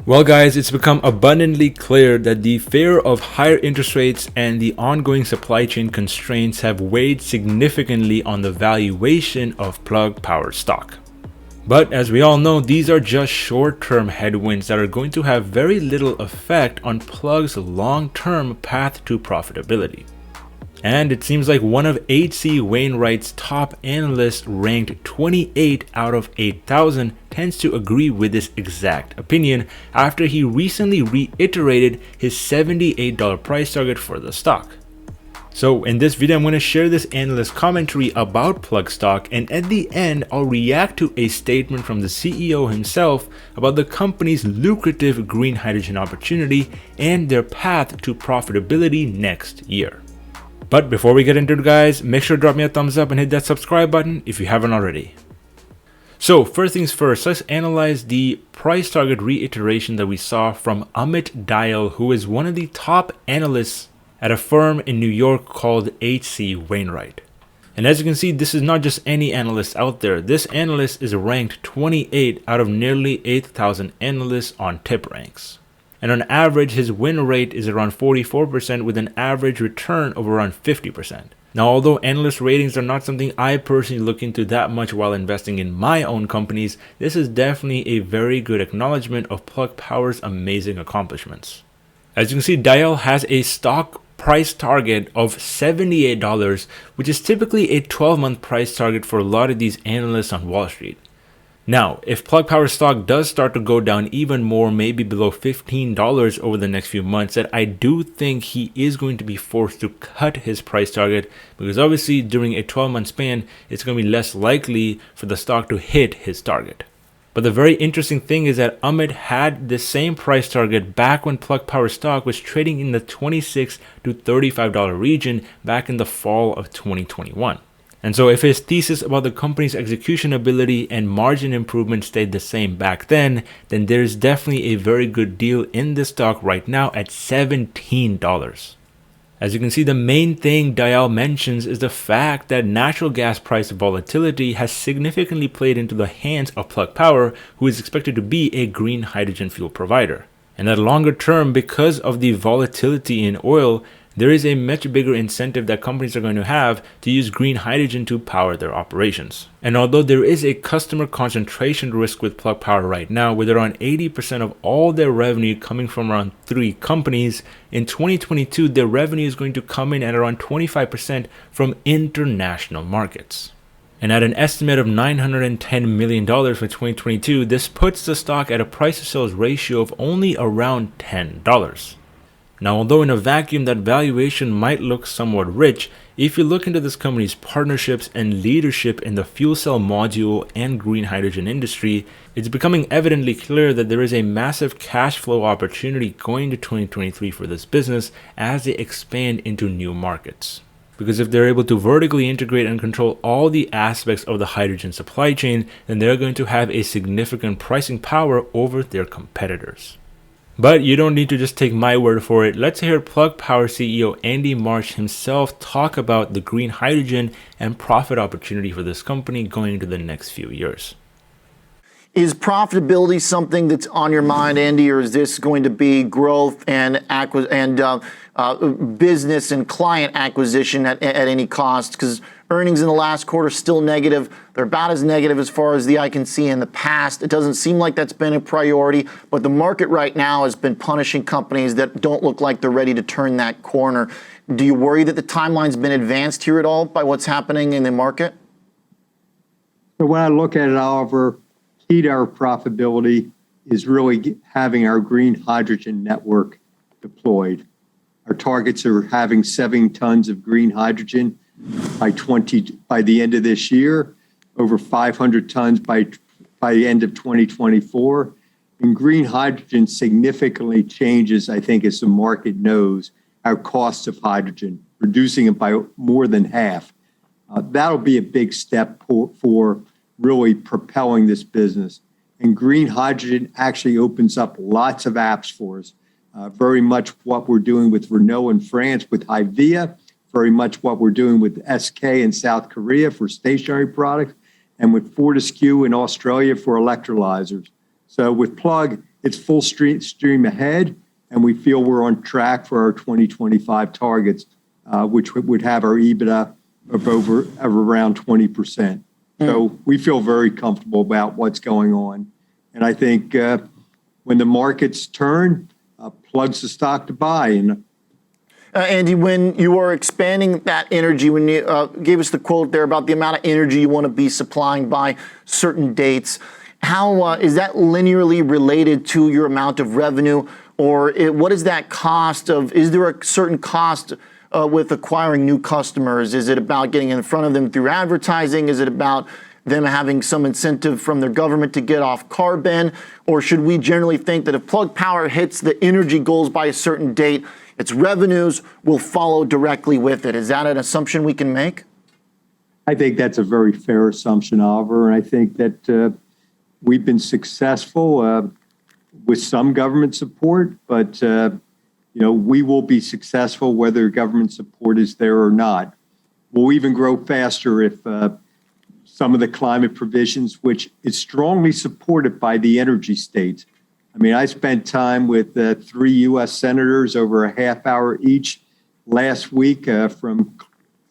Well guys, it's become abundantly clear that the fear of higher interest rates and the ongoing supply chain constraints have weighed significantly on the valuation of Plug Power stock. But as we all know, these are just short-term headwinds that are going to have very little effect on Plug's long-term path to profitability. And it seems like one of H.C. Wainwright's top analysts, ranked 28 out of 8,000, tends to agree with this exact opinion after he recently reiterated his $78 price target for the stock. So in this video, I'm going to share this analyst commentary about Plug stock, and at the end, I'll react to a statement from the CEO himself about the company's lucrative green hydrogen opportunity and their path to profitability next year. But before we get into it, guys, make sure to drop me a thumbs up and hit that subscribe button if you haven't already. So first things first, let's analyze the price target reiteration that we saw from Amit Dayal, who is one of the top analysts at a firm in New York called H.C. Wainwright. And as you can see, this is not just any analyst out there. This analyst is ranked 28 out of nearly 8,000 analysts on TipRanks. And on average, his win rate is around 44% with an average return of around 50%. Now, although analyst ratings are not something I personally look into that much while investing in my own companies, this is definitely a very good acknowledgement of Plug Power's amazing accomplishments. As you can see, Dayal has a stock price target of $78, which is typically a 12-month price target for a lot of these analysts on Wall Street. Now, if Plug Power stock does start to go down even more, maybe below $15 over the next few months, that I do think he is going to be forced to cut his price target, because obviously during a 12-month span, it's going to be less likely for the stock to hit his target. But the very interesting thing is that Amit had the same price target back when Plug Power stock was trading in the $26 to $35 region back in the fall of 2021. And so if his thesis about the company's execution ability and margin improvement stayed the same back then there's definitely a very good deal in this stock right now at $17. As you can see, the main thing Dayal mentions is the fact that natural gas price volatility has significantly played into the hands of Plug Power, who is expected to be a green hydrogen fuel provider. And that longer term, because of the volatility in oil, there is a much bigger incentive that companies are going to have to use green hydrogen to power their operations. And although there is a customer concentration risk with Plug Power right now, with around 80% of all their revenue coming from around 3 companies, in 2022 their revenue is going to come in at around 25% from international markets. And at an estimate of $910 million for 2022, this puts the stock at a price to sales ratio of only around $10. Now, although in a vacuum that valuation might look somewhat rich, if you look into this company's partnerships and leadership in the fuel cell module and green hydrogen industry, it's becoming evidently clear that there is a massive cash flow opportunity going to 2023 for this business as they expand into new markets. Because if they're able to vertically integrate and control all the aspects of the hydrogen supply chain, then they're going to have a significant pricing power over their competitors. But you don't need to just take my word for it. Let's hear Plug Power CEO Andy Marsh himself talk about the green hydrogen and profit opportunity for this company going into the next few years. Is profitability something that's on your mind, Andy, or is this going to be growth and business and client acquisition at any cost? Because earnings in the last quarter still negative. They're about as negative as far as the eye can see in the past. It doesn't seem like that's been a priority, but the market right now has been punishing companies that don't look like they're ready to turn that corner. Do you worry that the timeline's been advanced here at all by what's happening in the market? So when I look at it, Oliver, key to our profitability is really having our green hydrogen network deployed. Our targets are having 7 tons of green hydrogen by the end of this year, over 500 tons by the end of 2024. And green hydrogen significantly changes, I think, as the market knows, our cost of hydrogen, reducing it by more than half. That'll be a big step for really propelling this business. And green hydrogen actually opens up lots of apps for us. Very much what we're doing with Renault in France with Hyliion, very much what we're doing with SK in South Korea for stationary products, and with Fortescue in Australia for electrolyzers. So with Plug, it's full stream ahead, and we feel we're on track for our 2025 targets, which would have our EBITDA of around 20%. So we feel very comfortable about what's going on. And I think when the markets turn, Plug's the stock to buy. And Andy, when you are expanding that energy, when you gave us the quote there about the amount of energy you want to be supplying by certain dates, how is that linearly related to your amount of revenue? Or what is that cost of, is there a certain cost with acquiring new customers? Is it about getting in front of them through advertising? Is it about them having some incentive from their government to get off carbon? Or should we generally think that if Plug Power hits the energy goals by a certain date, its revenues will follow directly with it? Is that an assumption we can make? I think that's a very fair assumption, Oliver. And I think that we've been successful with some government support, but we will be successful whether government support is there or not. We'll even grow faster if some of the climate provisions, which is strongly supported by the energy states. I mean, I spent time with 3 U.S. senators over a half hour each last week from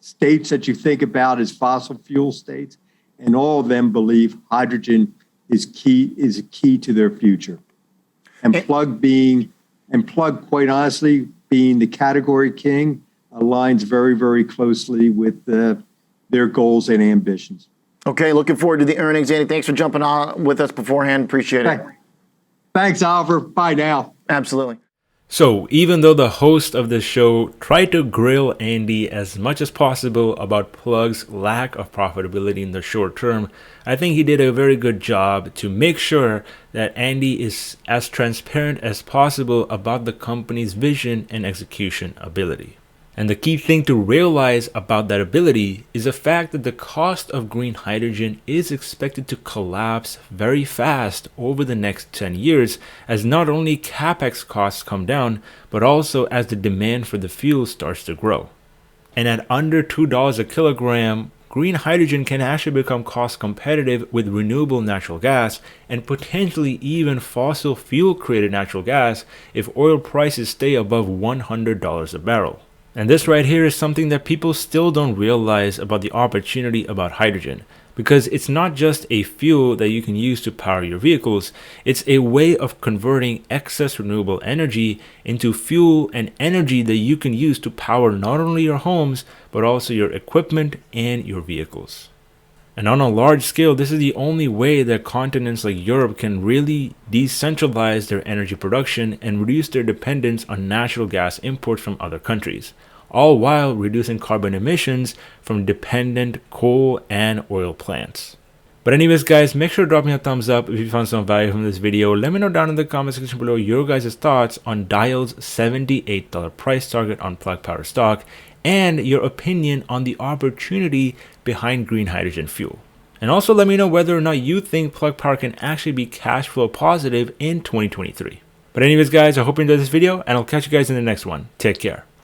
states that you think about as fossil fuel states, and all of them believe hydrogen is a key to their future. And Plug, quite honestly, being the category king, aligns very, very closely with their goals and ambitions. Okay, looking forward to the earnings. Andy, thanks for jumping on with us beforehand. Appreciate it. Thanks, Oliver. Bye now. Absolutely. So even though the host of the show tried to grill Andy as much as possible about Plug's lack of profitability in the short term, I think he did a very good job to make sure that Andy is as transparent as possible about the company's vision and execution ability. And the key thing to realize about that ability is the fact that the cost of green hydrogen is expected to collapse very fast over the next 10 years, as not only capex costs come down, but also as the demand for the fuel starts to grow. And at under $2 a kilogram, green hydrogen can actually become cost competitive with renewable natural gas and potentially even fossil fuel created natural gas if oil prices stay above $100 a barrel. And this right here is something that people still don't realize about the opportunity about hydrogen, because it's not just a fuel that you can use to power your vehicles, it's a way of converting excess renewable energy into fuel and energy that you can use to power not only your homes, but also your equipment and your vehicles. And on a large scale, this is the only way that continents like Europe can really decentralize their energy production and reduce their dependence on natural gas imports from other countries, all while reducing carbon emissions from dependent coal and oil plants. But anyways, guys, make sure to drop me a thumbs up if you found some value from this video. Let me know down in the comment section below your guys' thoughts on Dial's $78 price target on Plug Power stock, and your opinion on the opportunity behind green hydrogen fuel. And also let me know whether or not you think Plug Power can actually be cash flow positive in 2023. But anyways, guys, I hope you enjoyed this video, and I'll catch you guys in the next one. Take care.